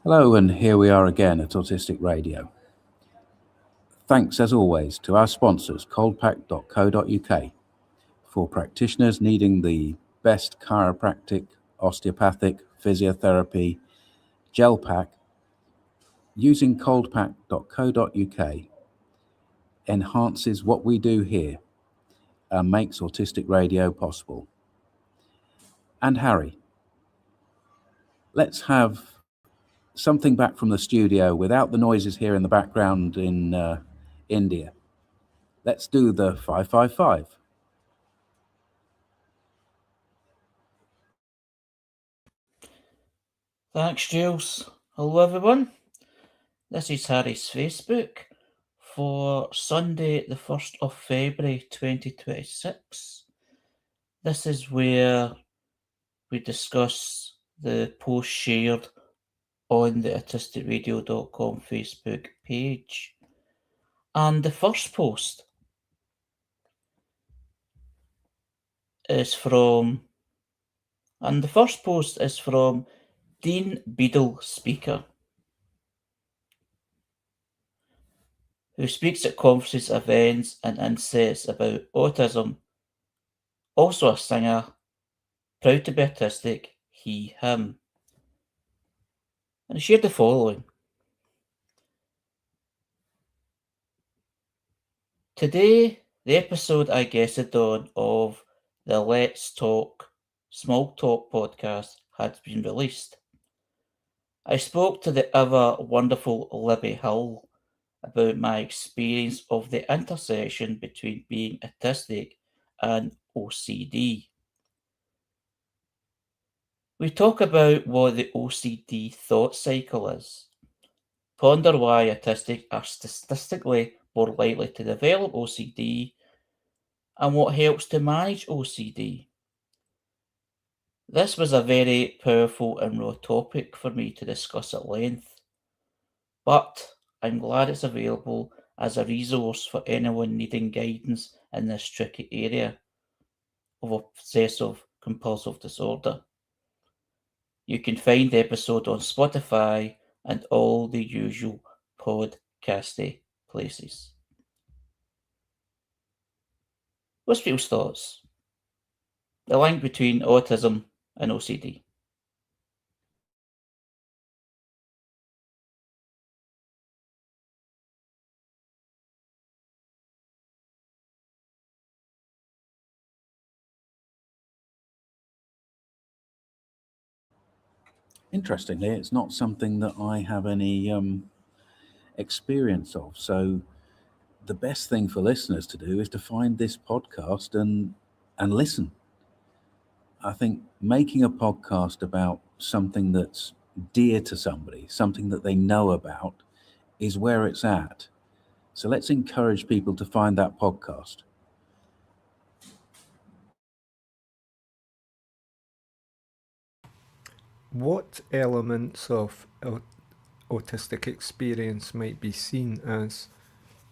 Hello, and here we are again at Autistic Radio. Thanks, as always, to our sponsors, coldpack.co.uk, for practitioners needing the best chiropractic, osteopathic, physiotherapy, gel pack. Using coldpack.co.uk enhances what we do here and makes Autistic Radio possible. And Harry, let's have something back from the studio without the noises here in the background in India. Let's do the 555. Thanks, Jules. Hello, everyone. This is Harry's Facebook for Sunday, the 1st of February 2026. This is where we discuss the post shared on the autisticradio.com Facebook page. And the first post is from Dean Beadle Speaker, who speaks at conferences, events, and insets about autism. Also a singer, proud to be autistic, he, him. And he shared the following. Today, the episode I guested on of the Let's Talk Small Talk podcast had been released. I spoke to the ever wonderful Libby Hill about my experience of the intersection between being autistic and OCD. We talk about what the OCD thought cycle is, ponder why autistic are statistically more likely to develop OCD, and what helps to manage OCD. This was a very powerful and raw topic for me to discuss at length, but I'm glad it's available as a resource for anyone needing guidance in this tricky area of obsessive compulsive disorder. You can find the episode on Spotify and all the usual podcasty places. What's people's thoughts? The link between autism and OCD. Interestingly, it's not something that I have any experience of. So the best thing for listeners to do is to find this podcast and listen. I think making a podcast about something that's dear to somebody, something that they know about, is where it's at. So let's encourage people to find that podcast. What elements of autistic experience might be seen as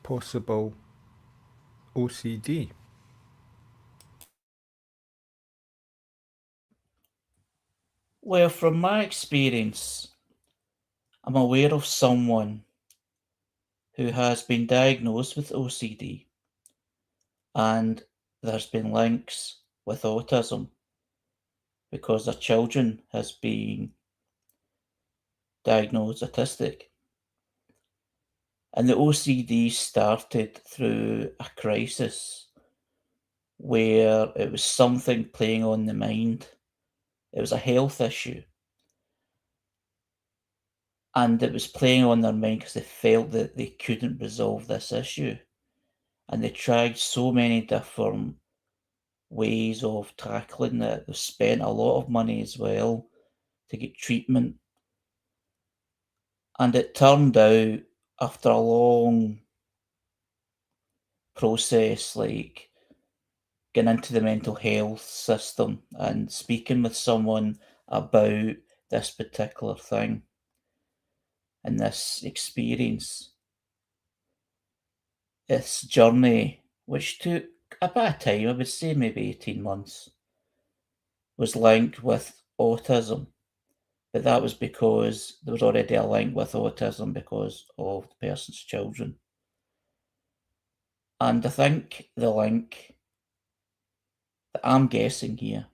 possible OCD? Well, from my experience, I'm aware of someone who has been diagnosed with OCD, and there's been links with autism because their children has been diagnosed autistic. And the OCD started through a crisis where it was something playing on the mind. It was a health issue. And it was playing on their mind because they felt that they couldn't resolve this issue. And they tried so many different ways of tackling it. They spent a lot of money as well to get treatment. And it turned out, after a long process, like getting into the mental health system and speaking with someone about this particular thing and this experience, this journey, which took a bit of time, I would say maybe 18 months, was linked with autism but that was because there was already a link with autism because of the person's children. And I think the link that I'm guessing here,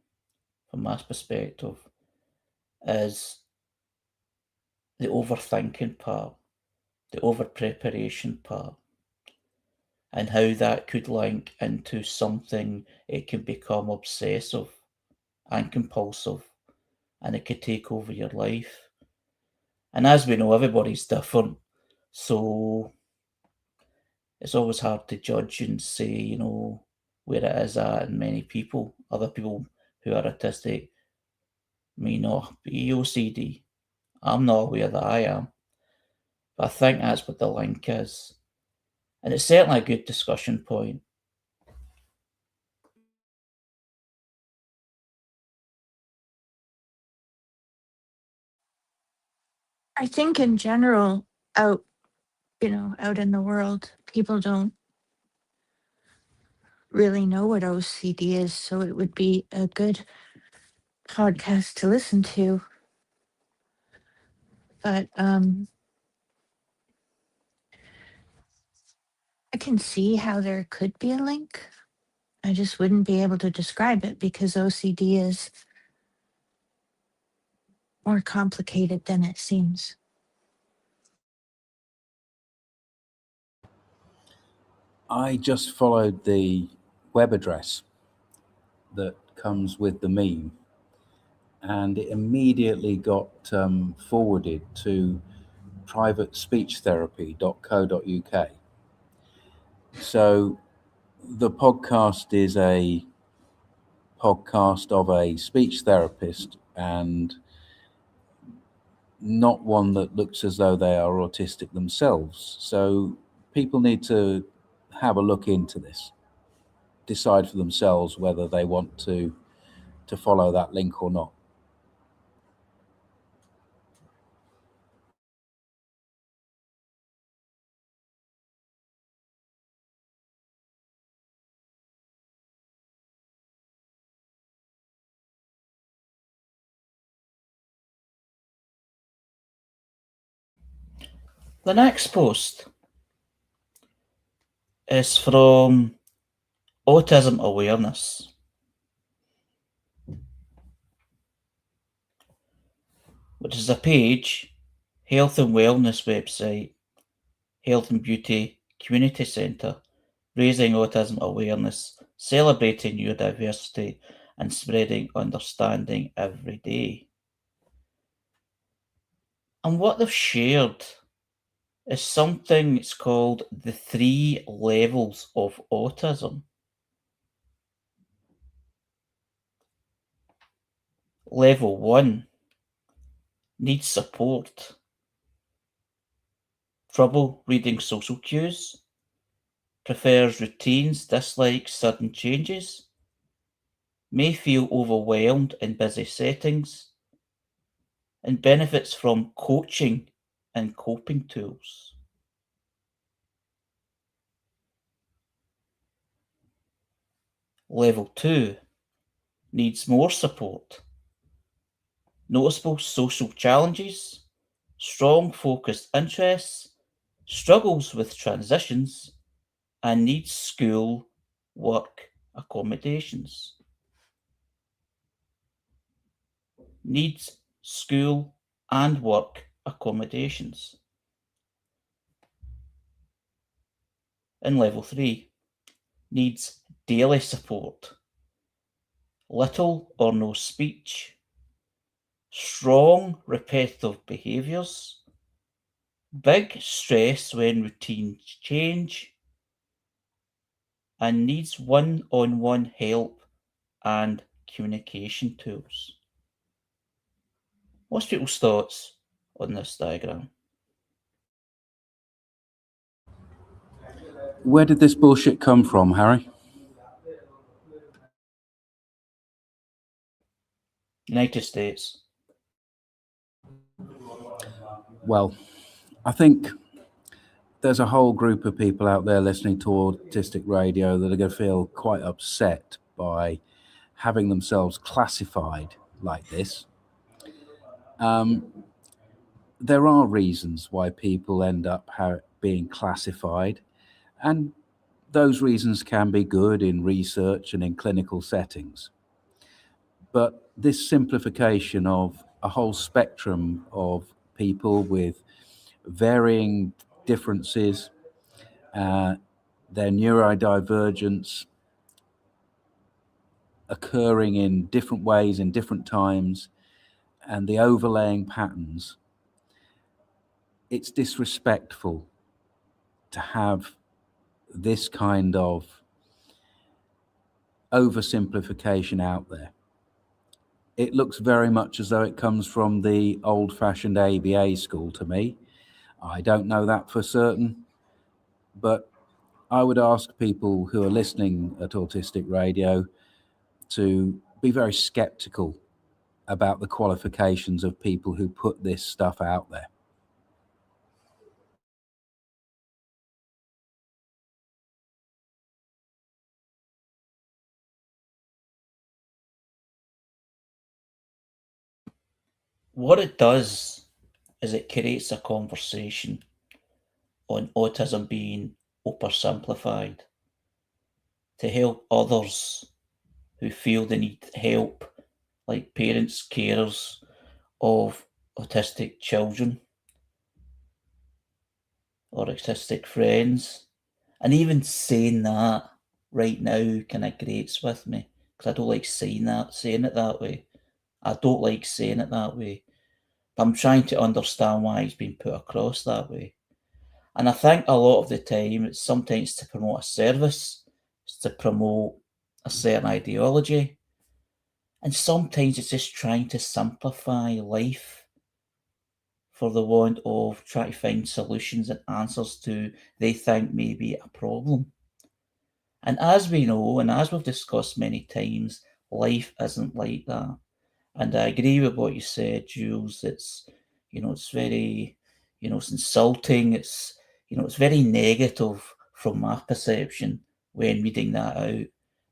from my perspective, is the overthinking part, the over-preparation part, and how that could link into something. It can become obsessive and compulsive, and it could take over your life. And as we know, everybody's different, so it's always hard to judge and say, where it is at. And many people, other people who are autistic, may not be OCD. I'm not aware that I am, but I think that's what the link is. And it's certainly a good discussion point. I think in general, out in the world, people don't really know what OCD is, so it would be a good podcast to listen to. But I can see how there could be a link. I just wouldn't be able to describe it because OCD is more complicated than it seems. I just followed the web address that comes with the meme, and it immediately got forwarded to privatespeechtherapy.co.uk. So the podcast is a podcast of a speech therapist, and not one that looks as though they are autistic themselves. So people need to have a look into this, decide for themselves whether they want to follow that link or not. The next post is from Autism Awareness. Which is a page, health and wellness website, Health and Beauty Community Centre, raising autism awareness, celebrating neurodiversity, and spreading understanding every day. And what they've shared is something it's called the 3 levels of autism. Level 1 needs support. Trouble reading social cues, prefers routines, dislikes sudden changes, may feel overwhelmed in busy settings, and benefits from coaching and coping tools. Level 2 needs more support. Noticeable social challenges, strong focused interests, struggles with transitions, and needs school work accommodations. Needs school and work accommodations. In level 3, needs daily support, little or no speech, strong repetitive behaviours, big stress when routines change, and needs one-on-one help and communication tools. What's people's thoughts on this diagram? Where did this bullshit come from, Harry? United States. Well, I think there's a whole group of people out there listening to autistic radio that are going to feel quite upset by having themselves classified like this. There are reasons why people end up being classified, and those reasons can be good in research and in clinical settings. But this simplification of a whole spectrum of people with varying differences, their neurodivergence occurring in different ways in different times, and the overlaying patterns, it's disrespectful to have this kind of oversimplification out there. It looks very much as though it comes from the old-fashioned ABA school to me. I don't know that for certain, but I would ask people who are listening at Autistic Radio to be very skeptical about the qualifications of people who put this stuff out there. What it does is it creates a conversation on autism being oversimplified to help others who feel they need help, like parents, carers of autistic children or autistic friends. And even saying that right now kind of grates with me because I don't like saying it that way. I don't like saying it that way. But I'm trying to understand why it's been put across that way. And I think a lot of the time it's sometimes to promote a service, it's to promote a certain ideology. And sometimes it's just trying to simplify life for the want of trying to find solutions and answers to they think may be a problem. And as we know, and as we've discussed many times, life isn't like that. And I agree with what you said, Jules. It's very, it's insulting. It's very negative from my perception when reading that out.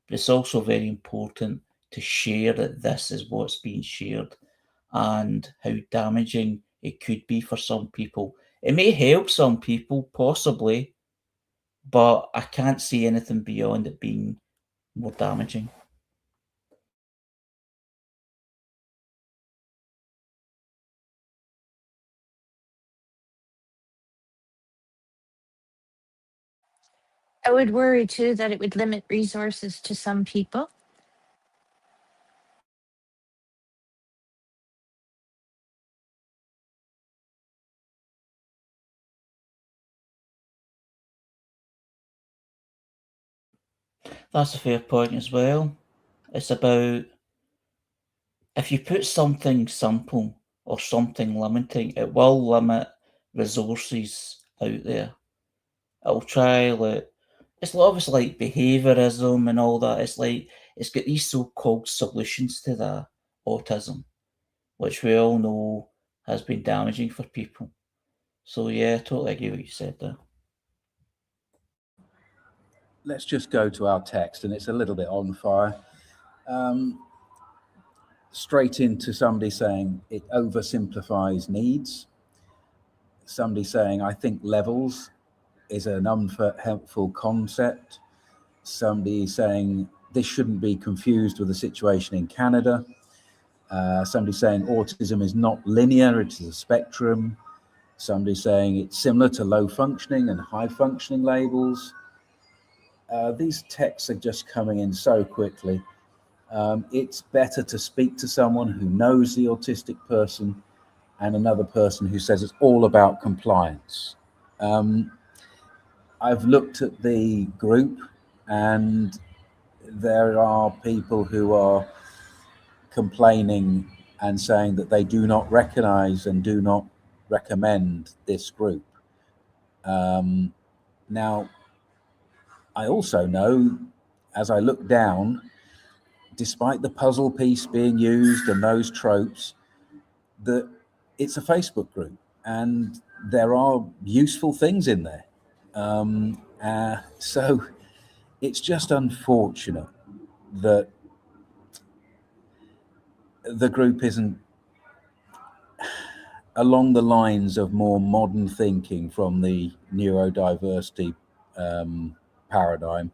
But it's also very important to share that this is what's being shared and how damaging it could be for some people. It may help some people, possibly, but I can't see anything beyond it being more damaging. I would worry too that it would limit resources to some people. That's a fair point as well. It's about if you put something simple or something limiting, it will limit resources out there. It'll try it's obviously like behaviorism and all that. It's got these so-called solutions to that autism, which we all know has been damaging for people. So yeah, I totally agree with what you said there. Let's just go to our text, and it's a little bit on fire. Straight into somebody saying it oversimplifies needs. Somebody saying, I think levels is an unhelpful concept. Somebody saying this shouldn't be confused with the situation in Canada. Somebody saying autism is not linear, it is a spectrum. Somebody saying it's similar to low functioning and high functioning labels. These texts are just coming in so quickly. It's better to speak to someone who knows the autistic person and another person who says it's all about compliance. I've looked at the group, and there are people who are complaining and saying that they do not recognize and do not recommend this group. Now, I also know, as I look down, despite the puzzle piece being used and those tropes, that it's a Facebook group and there are useful things in there. So it's just unfortunate that the group isn't along the lines of more modern thinking from the neurodiversity paradigm,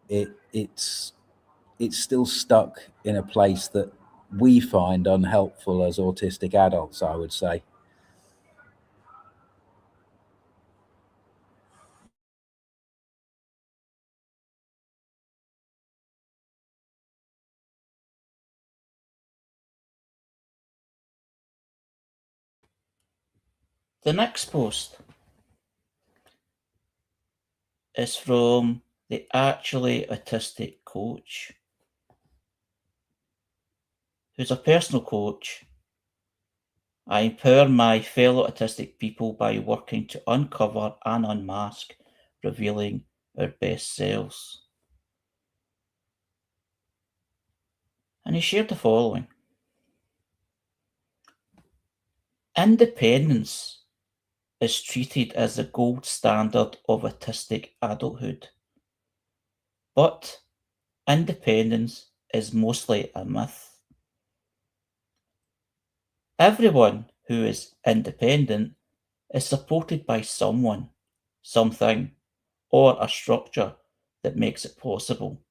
it's still stuck in a place that we find unhelpful as autistic adults, I would say. The next post is from the Actually Autistic Coach, who's a personal coach. I empower my fellow autistic people by working to uncover and unmask, revealing our best selves. And he shared the following: independence is treated as the gold standard of autistic adulthood. But independence is mostly a myth. Everyone who is independent is supported by someone, something, or a structure that makes it possible.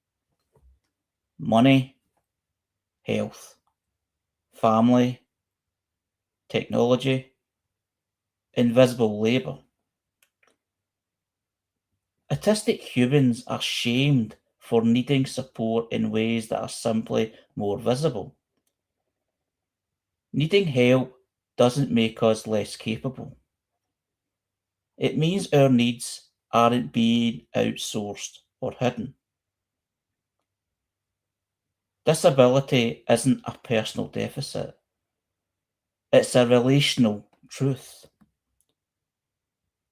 Money, health, family, technology, invisible labour. Autistic humans are shamed for needing support in ways that are simply more visible. Needing help doesn't make us less capable. It means our needs aren't being outsourced or hidden. Disability isn't a personal deficit, it's a relational truth.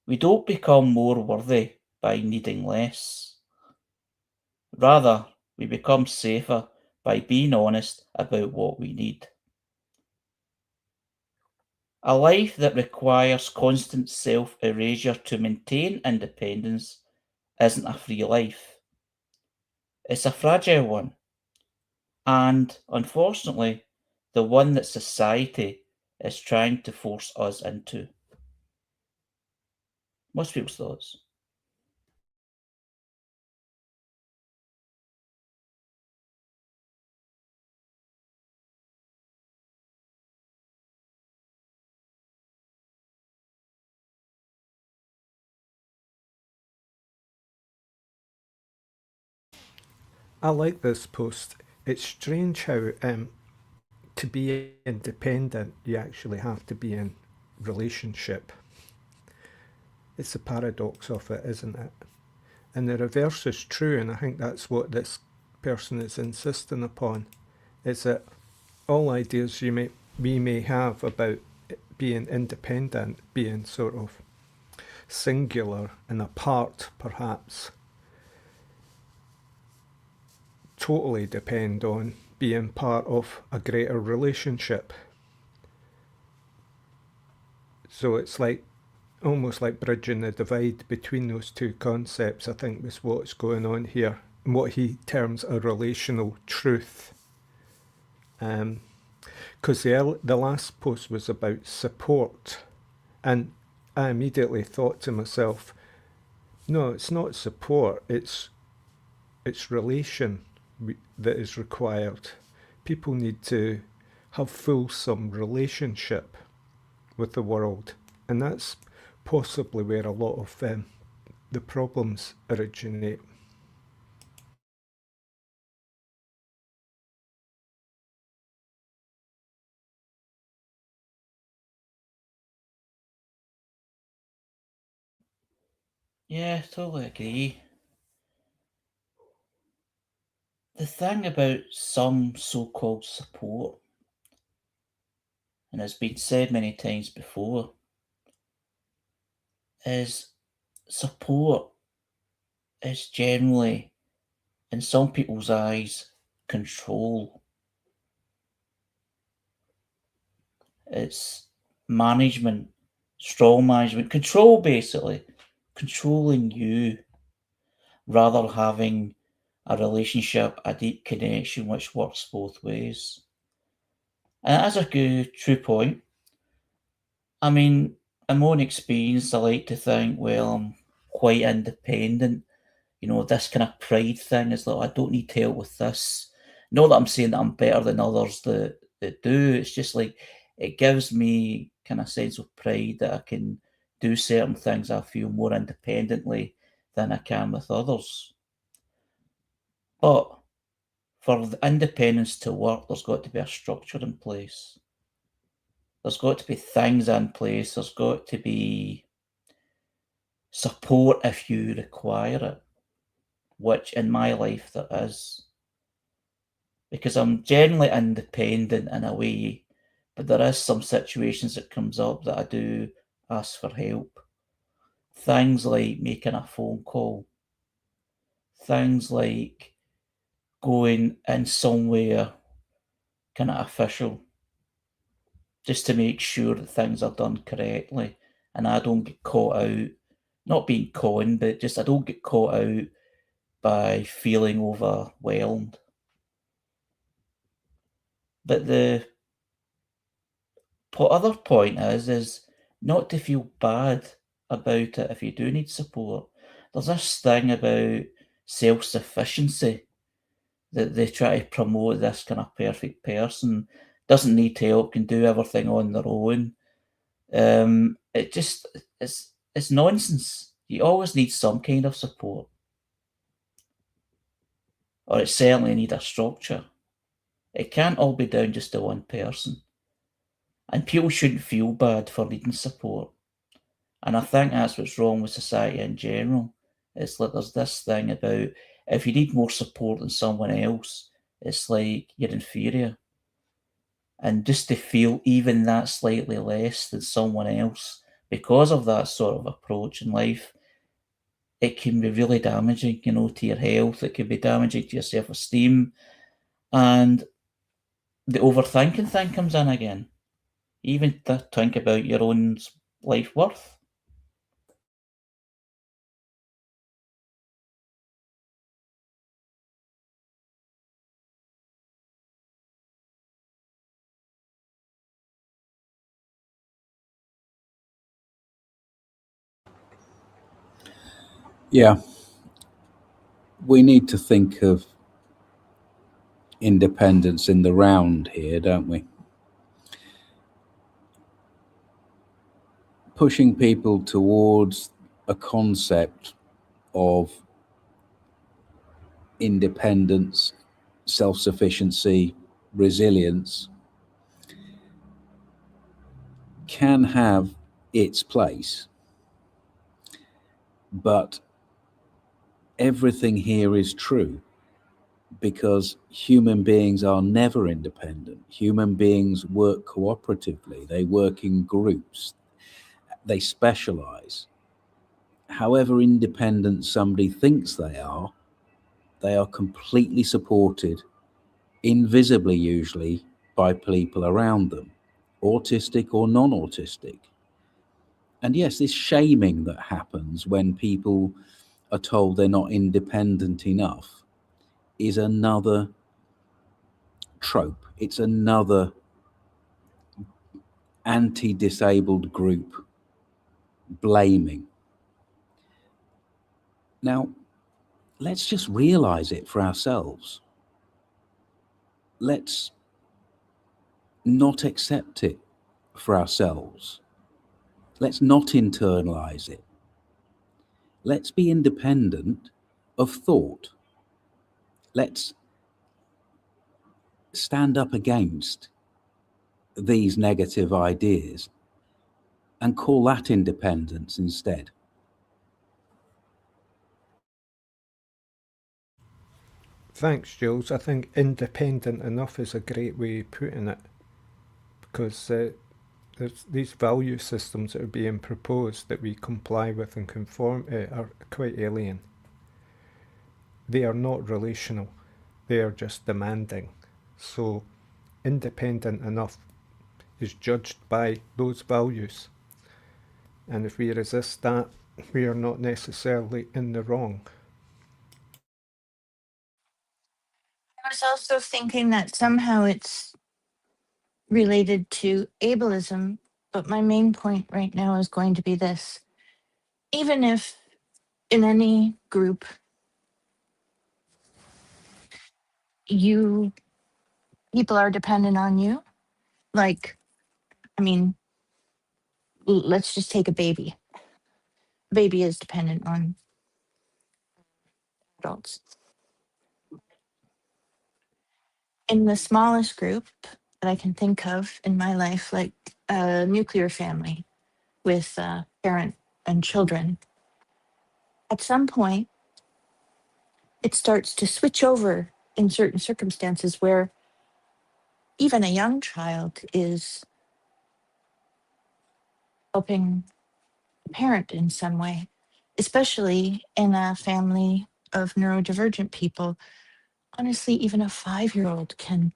We don't become more worthy by needing less. Rather, we become safer by being honest about what we need. A life that requires constant self-erasure to maintain independence isn't a free life. It's a fragile one, and unfortunately, the one that society is trying to force us into. Most people's thoughts. I like this post. It's strange how to be independent, you actually have to be in relationship. It's the paradox of it, isn't it? And the reverse is true, and I think that's what this person is insisting upon, is that all ideas we may have about being independent, being sort of singular and apart perhaps, totally depend on being part of a greater relationship. So it's like almost like bridging the divide between those two concepts, I think, was what's going on here, and what he terms a relational truth. Because the last post was about support, and I immediately thought to myself, no, it's not support, it's relation that is required. People need to have fulsome relationship with the world, and that's possibly where a lot of the problems originate. Yeah, totally agree. The thing about some so-called support, and it's been said many times before, is support is generally, in some people's eyes, control. It's management, strong management, control basically, controlling you, rather than having a relationship, a deep connection which works both ways. And that's a good true point. I mean, in my own experience, I like to think, well, I'm quite independent. This kind of pride thing is like, I don't need help with this. Not that I'm saying that I'm better than others that do. It's just like, it gives me kind of sense of pride that I can do certain things I feel more independently than I can with others. But for the independence to work, there's got to be a structure in place. There's got to be things in place. There's got to be support if you require it, which in my life there is. Because I'm generally independent in a way, but there is some situations that comes up that I do ask for help. Things like making a phone call, things like going in somewhere kind of official, just to make sure that things are done correctly and I don't get caught out, not being conned, but just I don't get caught out by feeling overwhelmed. But the other point is not to feel bad about it if you do need support. There's this thing about self-sufficiency that they try to promote, this kind of perfect person, doesn't need help, can do everything on their own. It just it's nonsense. You always need some kind of support, or it certainly need a structure. It can't all be down just to one person, and people shouldn't feel bad for needing support. And I think that's what's wrong with society in general. It's like there's this thing about, if you need more support than someone else, it's like you're inferior. And just to feel even that slightly less than someone else because of that sort of approach in life, it can be really damaging, to your health. It can be damaging to your self-esteem. And the overthinking thing comes in again. Even to think about your own life worth. Yeah, we need to think of independence in the round here, don't we? Pushing people towards a concept of independence, self-sufficiency, resilience can have its place, but everything here is true because human beings are never independent. Human beings work cooperatively, they work in groups, they specialize. However independent somebody thinks they are completely supported, invisibly usually, by people around them, autistic or non-autistic. And yes, this shaming that happens when people are told they're not independent enough is another trope. It's another anti-disabled group blaming. Now, let's just realize it for ourselves. Let's not accept it for ourselves. Let's not internalize it. Let's be independent of thought. Let's stand up against these negative ideas and call that independence instead. Thanks, Jules. I think independent enough is a great way of putting it, because there's these value systems that are being proposed that we comply with and conform to are quite alien. They are not relational, they are just demanding. So independent enough is judged by those values. And if we resist that, we are not necessarily in the wrong. I was also thinking that somehow it's related to ableism, But my main point right now is going to be this. Even if in any group you people are dependent on you, like, I mean, let's just take a baby. Baby is dependent on adults. In the smallest group that I can think of in my life, like a nuclear family with a parent and children, at some point it starts to switch over in certain circumstances where even a young child is helping the parent in some way, especially in a family of neurodivergent people. Honestly, even a 5-year old can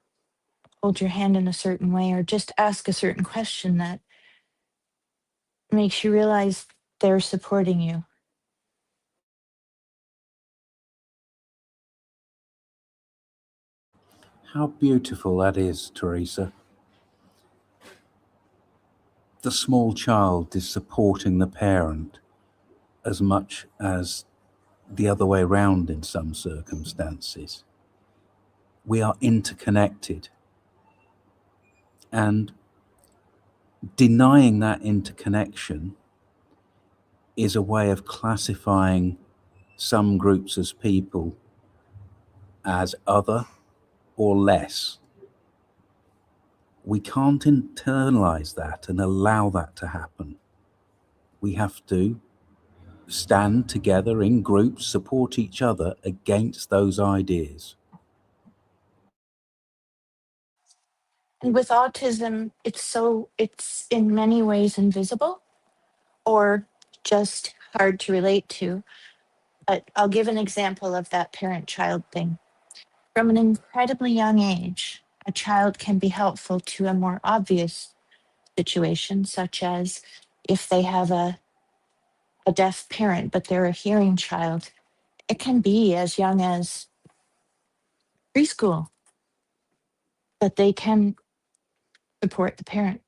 hold your hand in a certain way or just ask a certain question that makes you realize they're supporting you. How beautiful that is, Teresa. The small child is supporting the parent as much as the other way round in some circumstances. We are interconnected, and denying that interconnection is a way of classifying some groups as people as other or less. We can't internalize that and allow that to happen. We have to stand together in groups, support each other against those ideas. And with autism, it's in many ways invisible or just hard to relate to. But I'll give an example of that parent child thing. From an incredibly young age, a child can be helpful to a more obvious situation, such as if they have a deaf parent, but they're a hearing child. It can be as young as preschool that they can support the parent.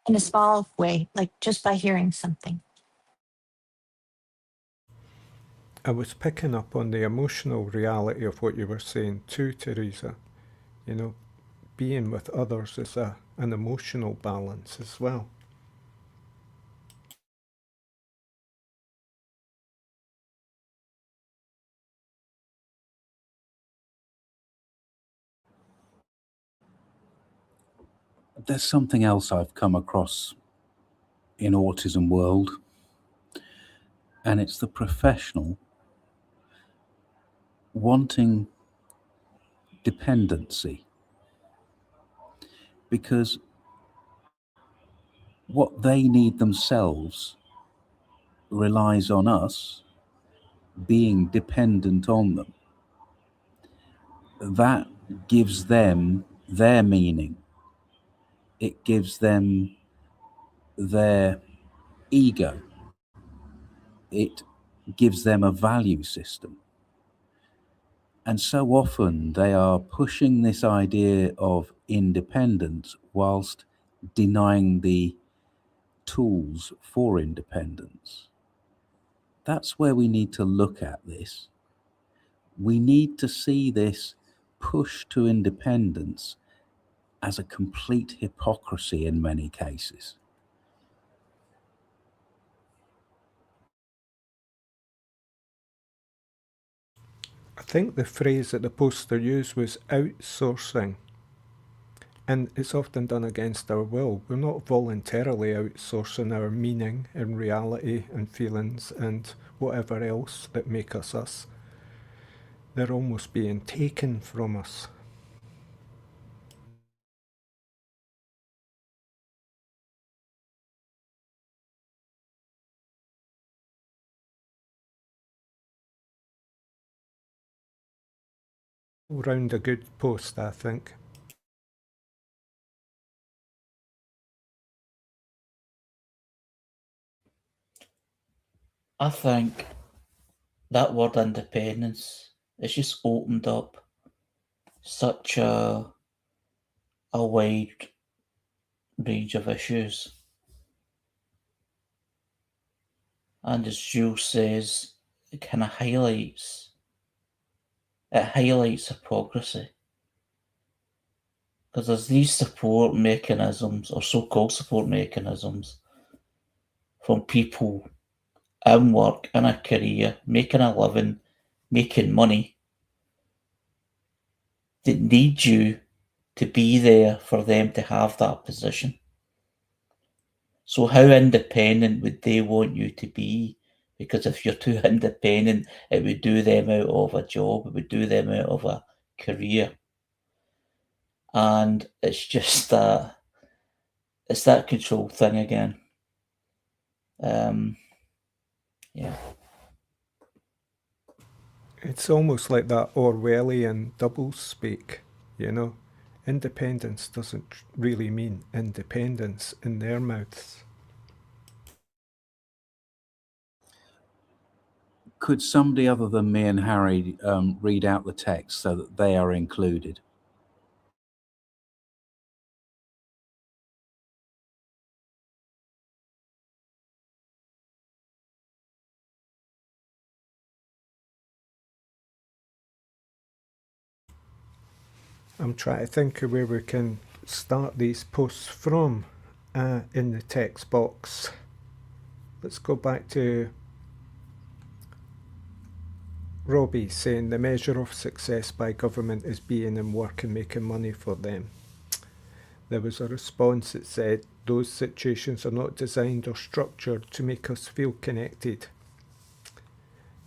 In a small way, like just by hearing something. I was picking up on the emotional reality of what you were saying too, Teresa. You know, being with others is an emotional balance as well. There's something else I've come across in autism world, and it's the professional wanting dependency, because what they need themselves relies on us being dependent on them. That gives them their meaning. It gives them their ego. It gives them a value system. And so often they are pushing this idea of independence whilst denying the tools for independence. That's where we need to look at this. We need to see this push to independence as a complete hypocrisy in many cases. I think the phrase that the poster used was outsourcing, and it's often done against our will. We're not voluntarily outsourcing our meaning and reality and feelings and whatever else that make us us. They're almost being taken from us. All round a good post, I think. I think that word independence has just opened up such a wide range of issues. And as Jules says, it kind of highlights hypocrisy. Because there's these support mechanisms, or so-called support mechanisms, from people in work, in a career, making a living, making money, that need you to be there for them to have that position. So how independent would they want you to be? Because if you're too independent, it would do them out of a job, it would do them out of a career. And it's just that control thing again. Yeah. It's almost like that Orwellian doublespeak, you know. Independence doesn't really mean independence in their mouths. Could somebody other than me and Harry read out the text so that they are included? I'm trying to think of where we can start these posts from in the text box. Let's go back to Robbie saying the measure of success by government is being in work and making money for them. There was a response that said those situations are not designed or structured to make us feel connected.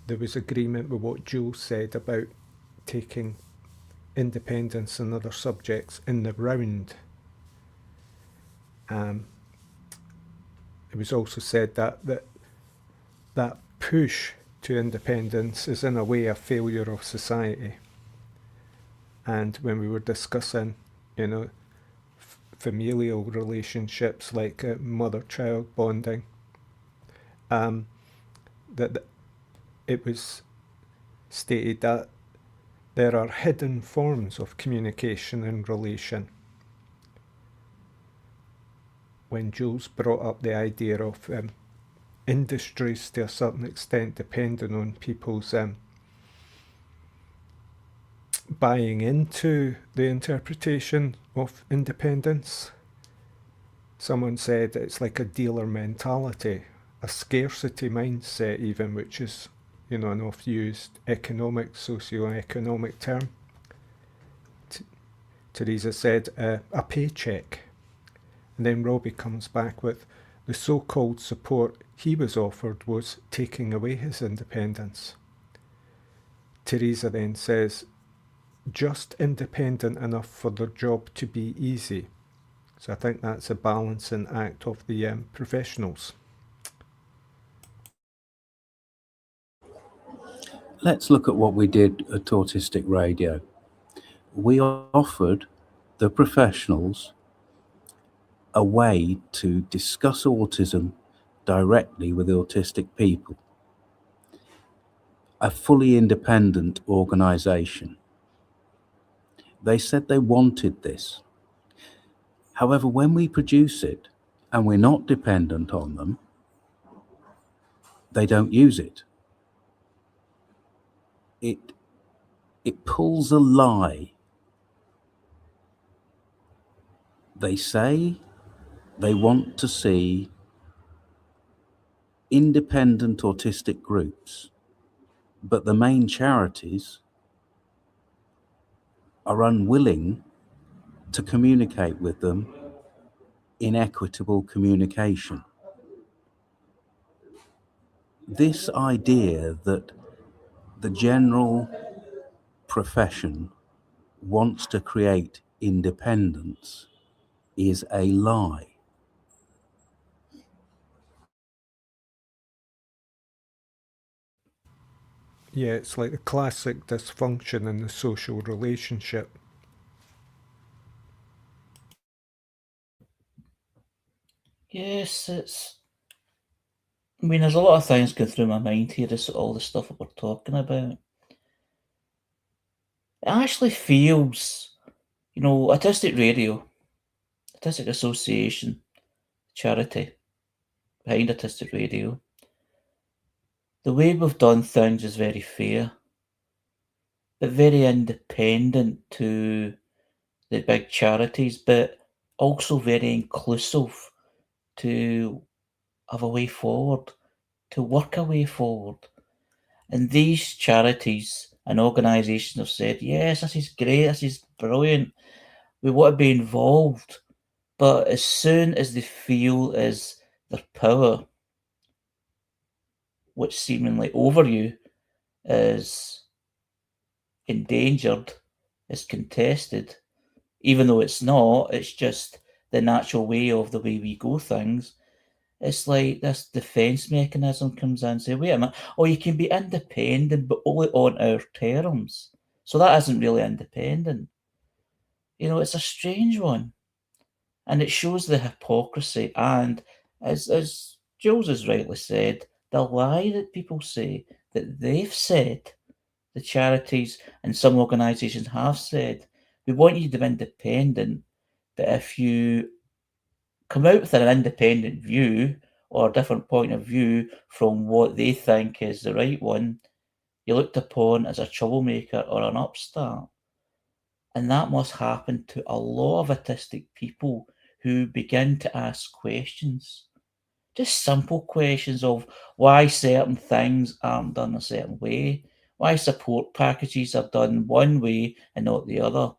There was agreement with what Jules said about taking independence and other subjects in the round. It was also said that push to independence is in a way a failure of society. And when we were discussing, familial relationships like mother-child bonding, that it was stated that there are hidden forms of communication and relation. When Jules brought up the idea of industries to a certain extent depending on people's buying into the interpretation of independence, someone said it's like a dealer mentality, a scarcity mindset even, which is an oft-used socio-economic term. Teresa said a paycheck. And then Robbie comes back with the so-called support he was offered was taking away his independence. Teresa then says, just independent enough for their job to be easy. So I think that's a balancing act of the professionals. Let's look at what we did at Autistic Radio. We offered the professionals a way to discuss autism directly with autistic people. A fully independent organisation. They said they wanted this. However, when we produce it and we're not dependent on them, they don't use it. It pulls a lie. They say they want to see independent autistic groups, but the main charities are unwilling to communicate with them in equitable communication. This idea that the general profession wants to create independence is a lie. Yeah, it's like the classic dysfunction in the social relationship. Yes, I mean, there's a lot of things going through my mind here, just all the stuff that we're talking about. It actually feels, Autistic Radio, Autistic Association, charity behind Autistic Radio, the way we've done things is very fair, but very independent to the big charities, but also very inclusive to have a way forward, to work a way forward. And these charities and organisations have said, yes, this is great, this is brilliant, we want to be involved. But as soon as they feel as their power, which seemingly over you, is endangered, is contested, even though it's not, it's just the natural way of the way we go things. It's like this defence mechanism comes in and say, wait a minute, you can be independent, but only on our terms. So that isn't really independent. It's a strange one. And it shows the hypocrisy and, as Jules has rightly said, the lie that people say that they've said, the charities and some organisations have said, we want you to be independent, but if you come out with an independent view or a different point of view from what they think is the right one, you're looked upon as a troublemaker or an upstart. And that must happen to a lot of autistic people who begin to ask questions. Just simple questions of why certain things aren't done a certain way, why support packages are done one way and not the other,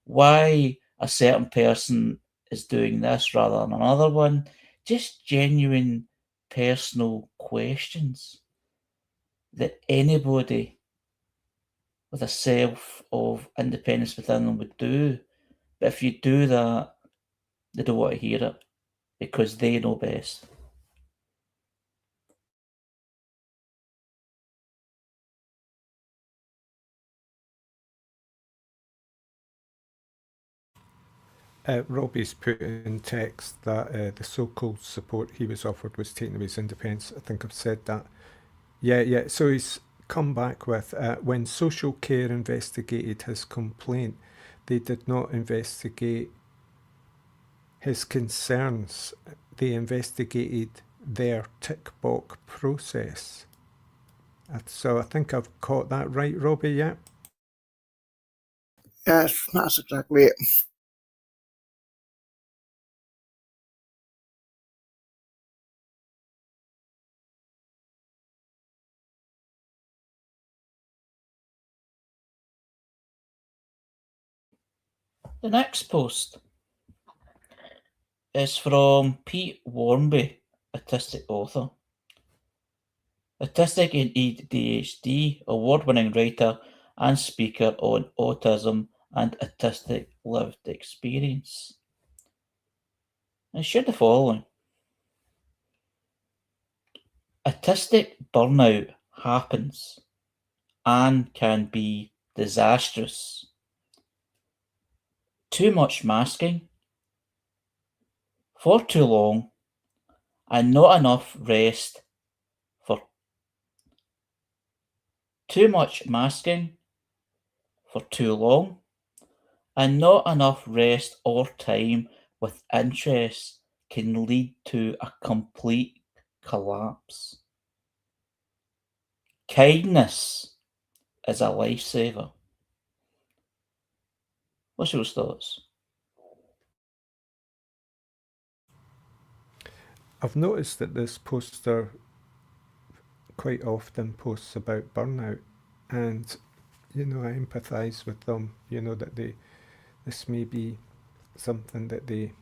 why a certain person is doing this rather than another one. Just genuine personal questions that anybody with a self of independence within them would do. But if you do that, they don't want to hear it because they know best. Robbie's put in text that the so-called support he was offered was taken away his independence. I think I've said that. Yeah. So he's come back with, when social care investigated his complaint, they did not investigate his concerns. They investigated their tick box process. So I think I've caught that right, Robbie, yeah? Yes, that's exactly it. The next post is from Pete Warmby, autistic author. Autistic and ADHD, award-winning writer and speaker on autism and autistic lived experience. And shared the following. Autistic burnout happens and can be disastrous. Too much masking, for too long, and not enough rest for too much masking for too long, and not enough rest or time with interests can lead to a complete collapse. Kindness is a lifesaver. What's your thoughts? I've noticed that this poster quite often posts about burnout, and I empathise with them. That this may be something that they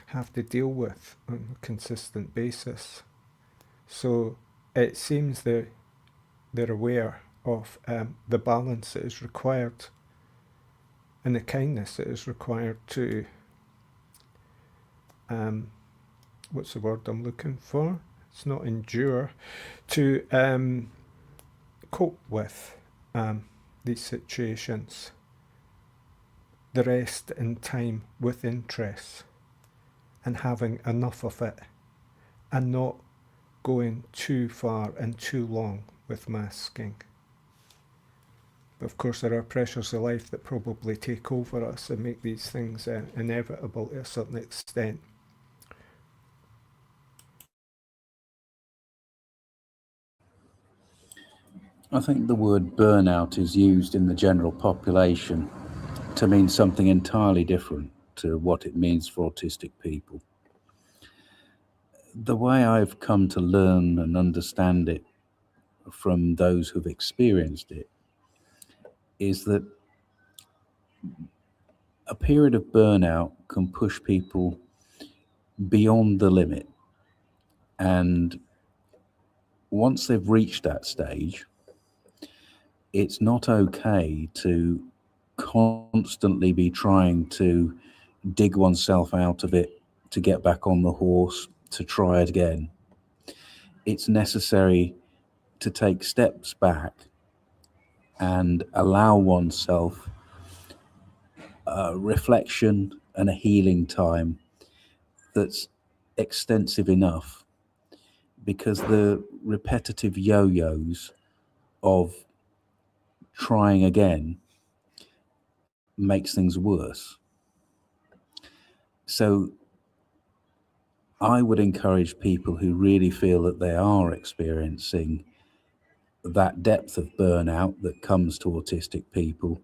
have to deal with on a consistent basis. So it seems they're aware of the balance that is required and the kindness that is required to what's the word I'm looking for? It's not endure, to cope with these situations. The rest in time with interest and having enough of it and not going too far and too long with masking. But of course, there are pressures of life that probably take over us and make these things inevitable to a certain extent. I think the word burnout is used in the general population to mean something entirely different to what it means for autistic people. The way I've come to learn and understand it from those who've experienced it is that a period of burnout can push people beyond the limit. And once they've reached that stage, it's not okay to constantly be trying to dig oneself out of it, to get back on the horse, to try it again. It's necessary to take steps back and allow oneself a reflection and a healing time that's extensive enough, because the repetitive yo-yos of trying again makes things worse. So I would encourage people who really feel that they are experiencing that depth of burnout that comes to autistic people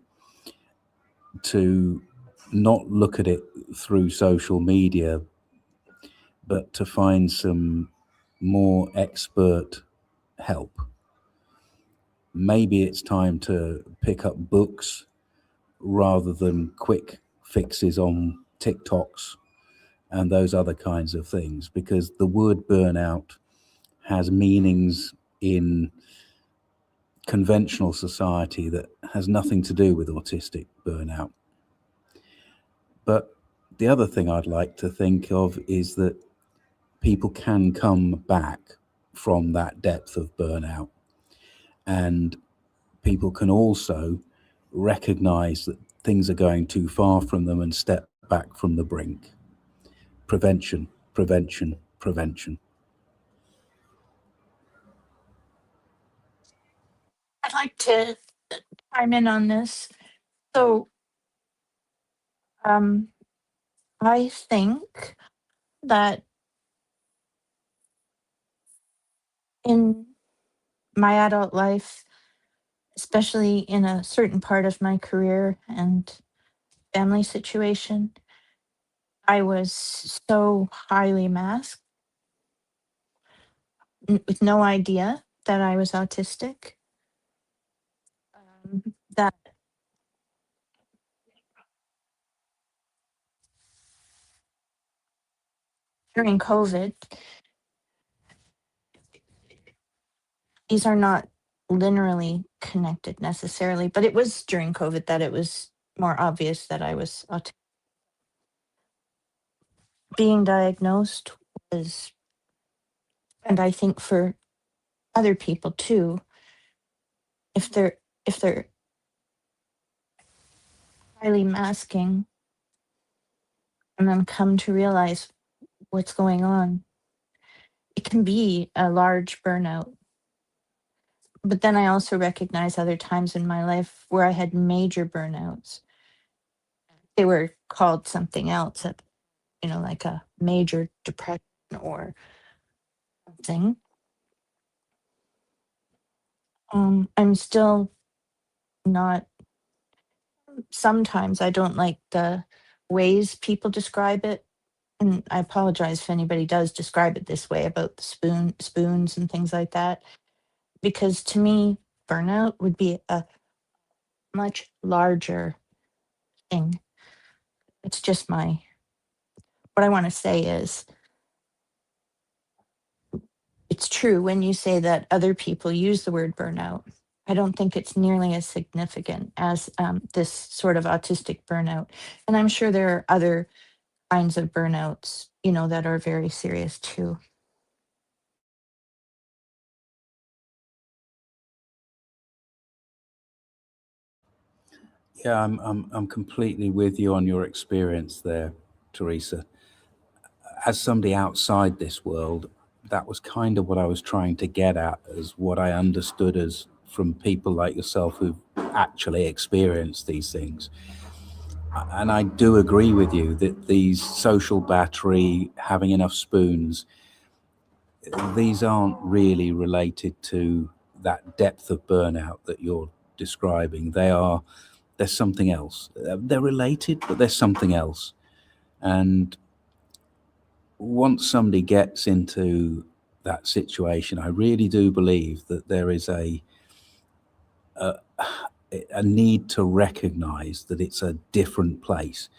to not look at it through social media, but to find some more expert help. Maybe it's time to pick up books rather than quick fixes on TikToks and those other kinds of things, because the word burnout has meanings in conventional society that has nothing to do with autistic burnout. But the other thing I'd like to think of is that people can come back from that depth of burnout, and people can also recognize that things are going too far from them and step back from the brink. Prevention, prevention, prevention. I'd like to chime in on this. So, I think that in my adult life, especially in a certain part of my career and family situation, I was so highly masked with no idea that I was autistic. That during COVID, these are not linearly connected necessarily, but it was during COVID that it was more obvious that I was autistic. Being diagnosed was, and I think for other people too, if they're highly masking and then come to realize what's going on, it can be a large burnout. But then I also recognize other times in my life where I had major burnouts. They were called something else, like a major depression or something. I'm still not, sometimes I don't like the ways people describe it. And I apologize if anybody does describe it this way about the spoons and things like that. Because to me, burnout would be a much larger thing. It's just what I want to say is it's true when you say that other people use the word burnout. I don't think it's nearly as significant as this sort of autistic burnout. And I'm sure there are other kinds of burnouts, that are very serious too. Yeah, I'm completely with you on your experience there, Teresa. As somebody outside this world, that was kind of what I was trying to get at, as what I understood as from people like yourself who've actually experienced these things. And I do agree with you that these social battery, having enough spoons, these aren't really related to that depth of burnout that you're describing. There's something else. They're related, but there's something else. And once somebody gets into that situation, I really do believe that there is a need to recognize that it's a different place.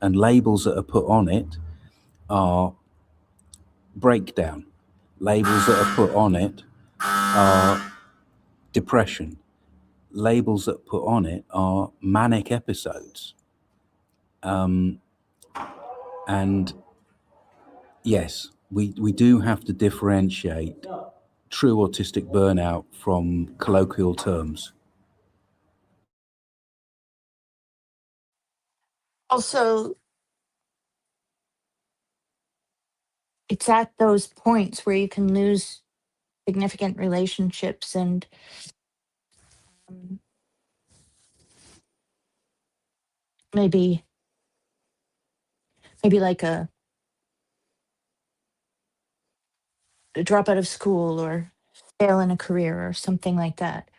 And labels that are put on it are breakdown. Labels that are put on it are depression. Labels that are put on it are manic episodes. And yes, we do have to differentiate true autistic burnout from colloquial terms. Also, it's at those points where you can lose significant relationships and um, maybe like a drop out of school or fail in a career or something like that.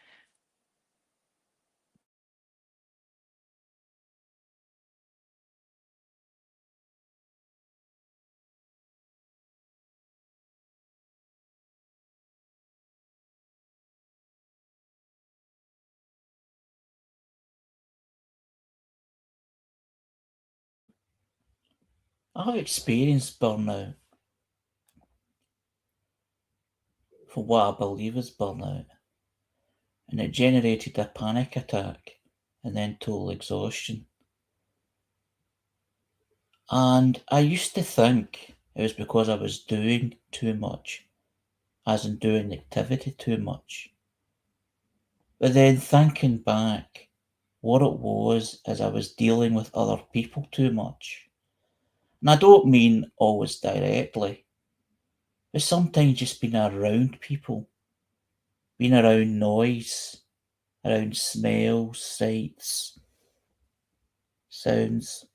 I've experienced burnout for what I believe is burnout, and it generated a panic attack and then total exhaustion. And I used to think it was because I was doing too much, as in doing activity too much. But then thinking back, what it was is I was dealing with other people too much. And I don't mean always directly, but sometimes just being around people, being around noise, around smells, sights, sounds,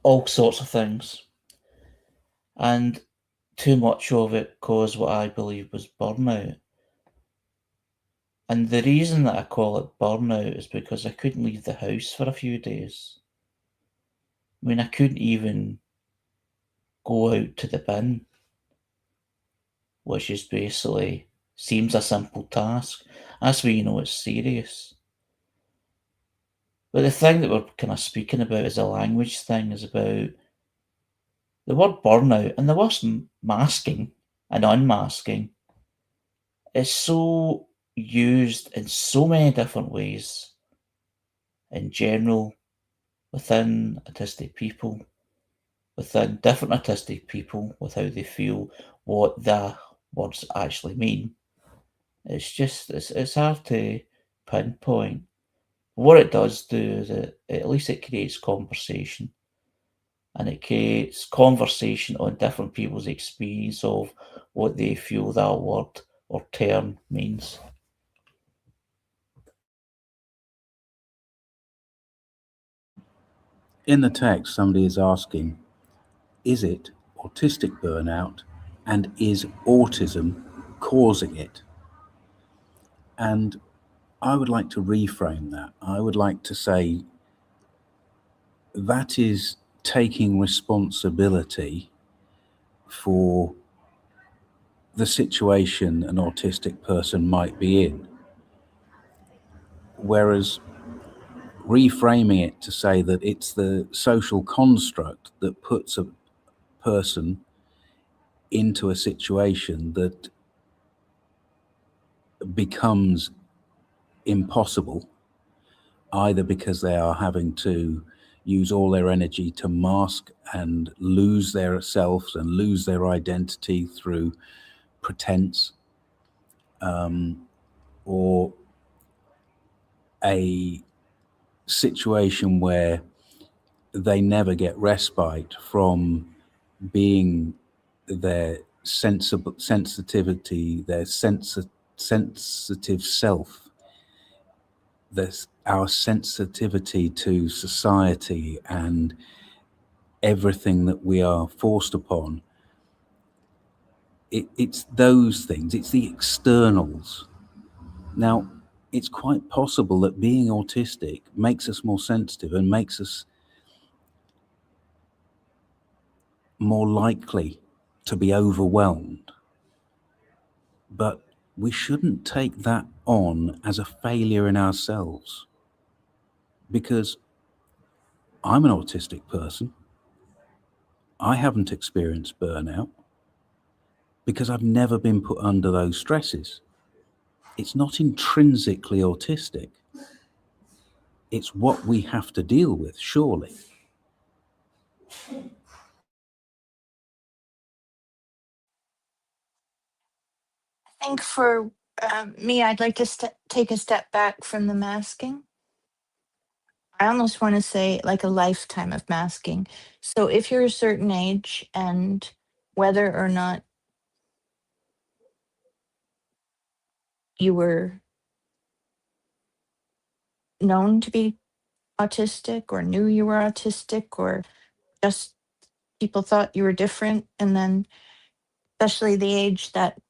all sorts of things. And too much of it caused what I believe was burnout. And the reason that I call it burnout is because I couldn't leave the house for a few days. I mean, I couldn't even go out to the bin, which is basically seems a simple task. That's where you know it's serious. But the thing that we're kind of speaking about is a language thing, is about the word burnout and the word masking and unmasking is so used in so many different ways in general within autistic people, within different autistic people, with how they feel, what the words actually mean. It's just it's hard to pinpoint. What it does do is at least it creates conversation, and it creates conversation on different people's experience of what they feel that word or term means. In the text, somebody is asking, is it autistic burnout, and is autism causing it? And I would like to reframe that. I would like to say that is taking responsibility for the situation an autistic person might be in. Whereas reframing it to say that it's the social construct that puts a person into a situation that becomes impossible, either because they are having to use all their energy to mask and lose their selves and lose their identity through pretense, or a situation where they never get respite from being their sensitivity, their sensitive self, there's our sensitivity to society and everything that we are forced upon. It's those things, it's the externals. Now, it's quite possible that being autistic makes us more sensitive and makes us more likely to be overwhelmed. But we shouldn't take that on as a failure in ourselves, because I'm an autistic person. I haven't experienced burnout because I've never been put under those stresses. It's not intrinsically autistic. It's what we have to deal with, surely. I think for me, I'd like to take a step back from the masking. I almost want to say like a lifetime of masking. So if you're a certain age, and whether or not you were known to be autistic or knew you were autistic, or just people thought you were different, and then especially the age that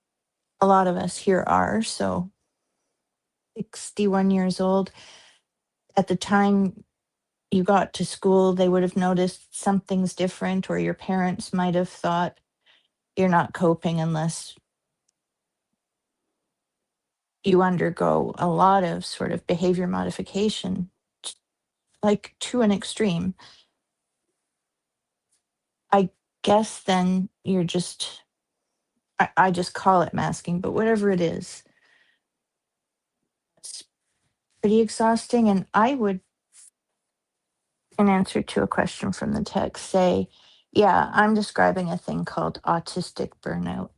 a lot of us here are, so 61 years old, at the time you got to school, they would have noticed something's different, or your parents might have thought you're not coping unless you undergo a lot of sort of behavior modification, like to an extreme. I guess then you're just, I just call it masking, but whatever it is, it's pretty exhausting. And I would, in answer to a question from the text, say, yeah, I'm describing a thing called autistic burnout,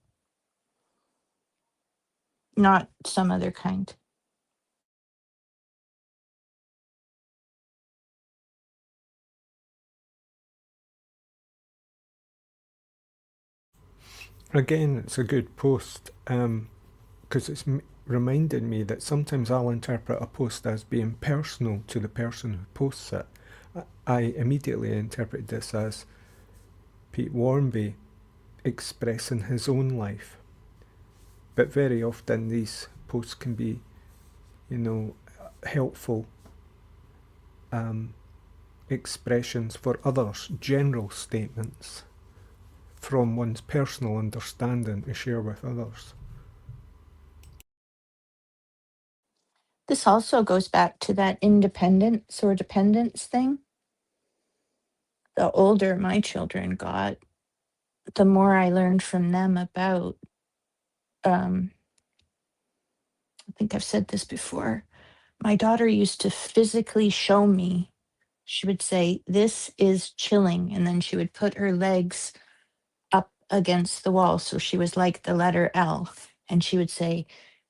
not some other kind. Again, it's a good post because it's reminded me that sometimes I'll interpret a post as being personal to the person who posts it. I immediately interpret this as Pete Warmby expressing his own life. But very often these posts can be, helpful expressions for others, general statements from one's personal understanding to share with others. This also goes back to that independence or dependence thing. The older my children got, the more I learned from them about, I think I've said this before. My daughter used to physically show me, she would say, "This is chilling." And then she would put her legs up against the wall. So she was like the letter L. And she would say,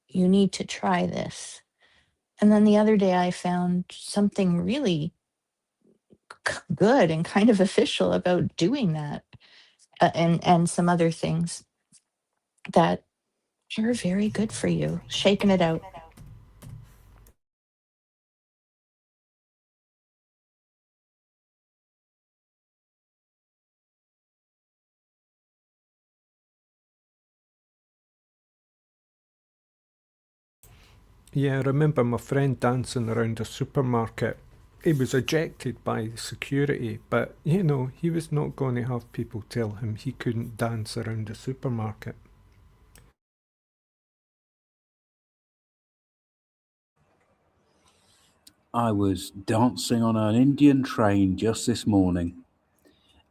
"You need to try this." And then the other day I found something really good and kind of official about doing that, and some other things that are very good for you, shaking it out. Yeah, I remember my friend dancing around a supermarket. He was ejected by security, but he was not going to have people tell him he couldn't dance around a supermarket. I was dancing on an Indian train just this morning,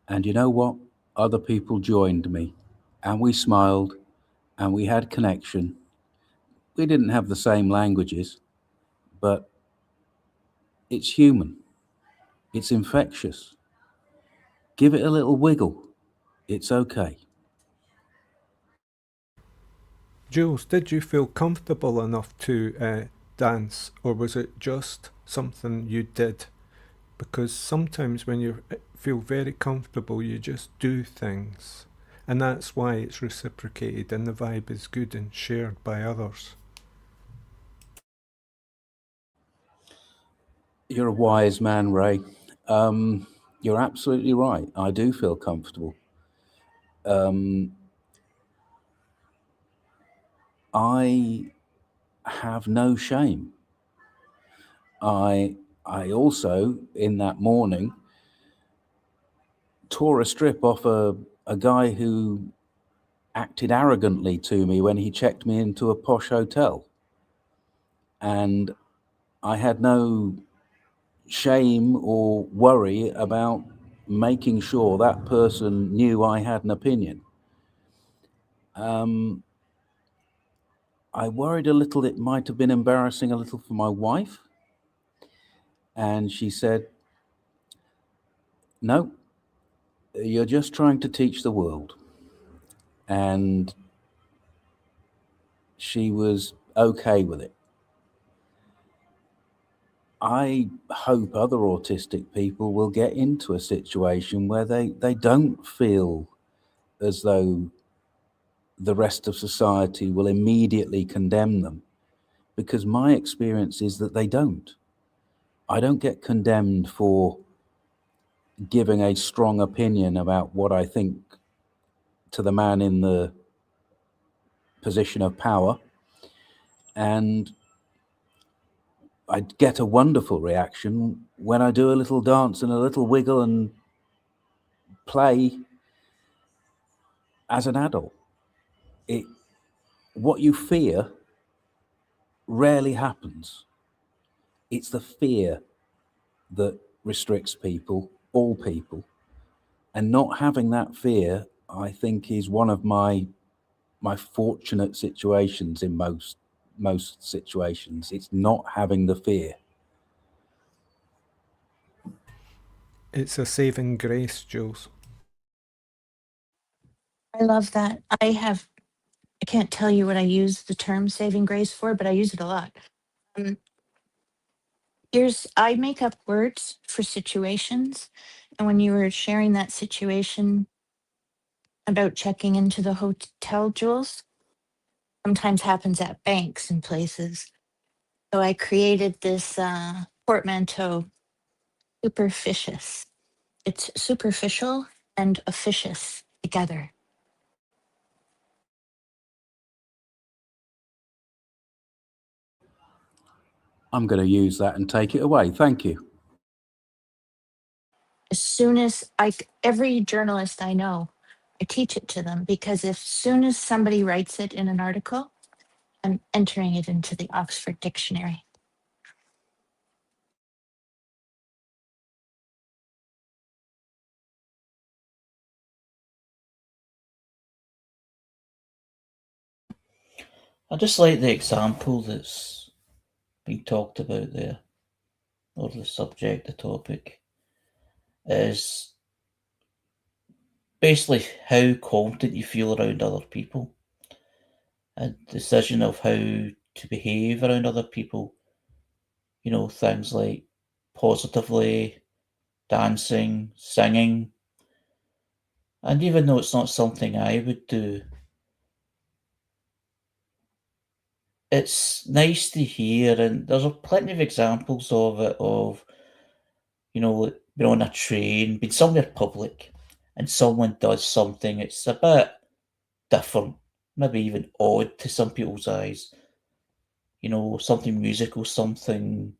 and you know what? Other people joined me, and we smiled, and we had connection. We didn't have the same languages, but it's human. It's infectious. Give it a little wiggle. It's okay. Jules, did you feel comfortable enough to dance, or was it just something you did? Because sometimes when you feel very comfortable, you just do things. And that's why it's reciprocated and the vibe is good and shared by others. You're a wise man, Ray. You're absolutely right. I do feel comfortable. I have no shame. I also, in that morning, tore a strip off a guy who acted arrogantly to me when he checked me into a posh hotel. And I had no shame or worry about making sure that person knew I had an opinion. I worried a little it might have been embarrassing a little for my wife. And she said, "No, you're just trying to teach the world." And she was okay with it. I hope other autistic people will get into a situation where they don't feel as though the rest of society will immediately condemn them, because my experience is that they don't. I don't get condemned for giving a strong opinion about what I think to the man in the position of power. And I get a wonderful reaction when I do a little dance and a little wiggle and play as an adult. What you fear rarely happens. It's the fear that restricts people, all people. And not having that fear, I think, is one of my fortunate situations in most situations. It's not having the fear. It's a saving grace, Jules. I love that. I can't tell you what I use the term saving grace for, but I use it a lot. Um, I make up words for situations. And when you were sharing that situation about checking into the hotel, Jules, sometimes happens at banks and places. So I created this portmanteau, superficious. It's superficial and officious together. I'm going to use that and take it away. Thank you. As soon as every journalist I know, I teach it to them, because as soon as somebody writes it in an article, I'm entering it into the Oxford Dictionary. I just like the example that's being talked about there, or the subject, the topic, is basically how confident you feel around other people. A decision of how to behave around other people. Things like positively, dancing, singing. And even though it's not something I would do, it's nice to hear, and there's plenty of examples of it, of, being on a train, being somewhere public, and someone does something, it's a bit different, maybe even odd to some people's eyes. Something musical, someone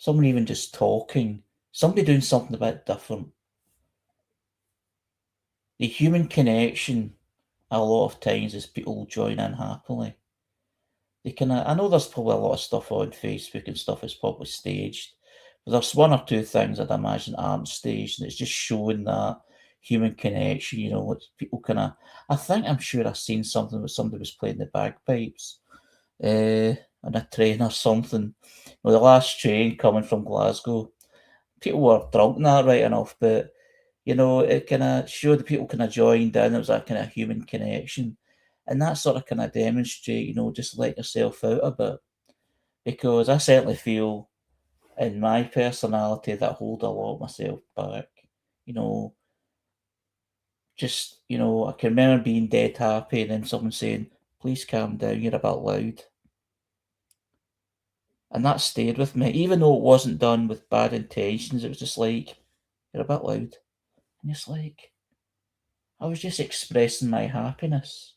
even just talking, somebody doing something a bit different. The human connection, a lot of times, is people join in happily. I know there's probably a lot of stuff on Facebook and stuff that's probably staged, but there's one or two things I'd imagine aren't staged, and it's just showing that human connection. It's people I'm sure I've seen something where somebody was playing the bagpipes on a train or something. The last train coming from Glasgow, people were drunk and that, right enough, but it kind of showed the people kind of joined in. It was a kind of human connection. And that sort of kind of demonstrate, just let yourself out a bit. Because I certainly feel in my personality that I hold a lot of myself back. You know, just, I can remember being dead happy and then someone saying, please calm down, you're a bit loud. And that stayed with me, even though it wasn't done with bad intentions. It was just like, you're a bit loud. And it's like, I was just expressing my happiness.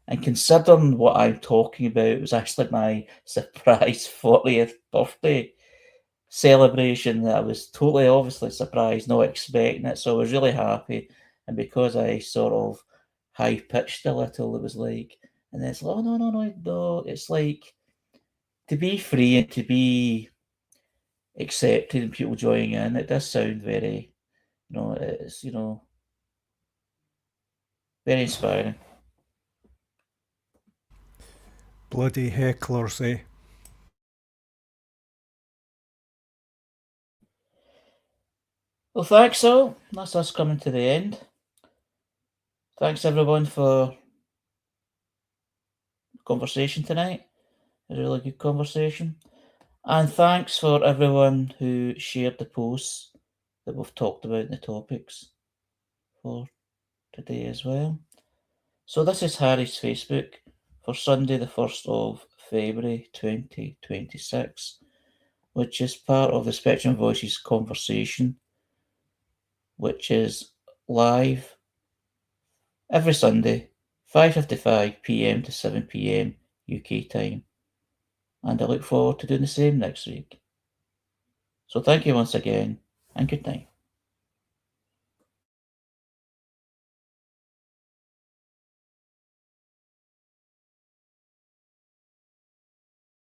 And considering what I'm talking about, it was actually my surprise 40th birthday celebration that I was totally obviously surprised, not expecting it. So I was really happy. And because I sort of high pitched a little, it was like, and then it's like, oh, no. It's like to be free and to be accepted and people joining in. It does sound very, it's, very inspiring. Bloody hecklers, eh? Well, thanks all. That's us coming to the end. Thanks everyone for the conversation tonight. A really good conversation. And thanks for everyone who shared the posts that we've talked about in the topics for today as well. So this is Harry's Facebook for Sunday the 1st of February 2026, which is part of the Spectrum Voices conversation, which is live every Sunday, 5:55 p.m. to 7 p.m. UK time. And I look forward to doing the same next week. So thank you once again, and good night.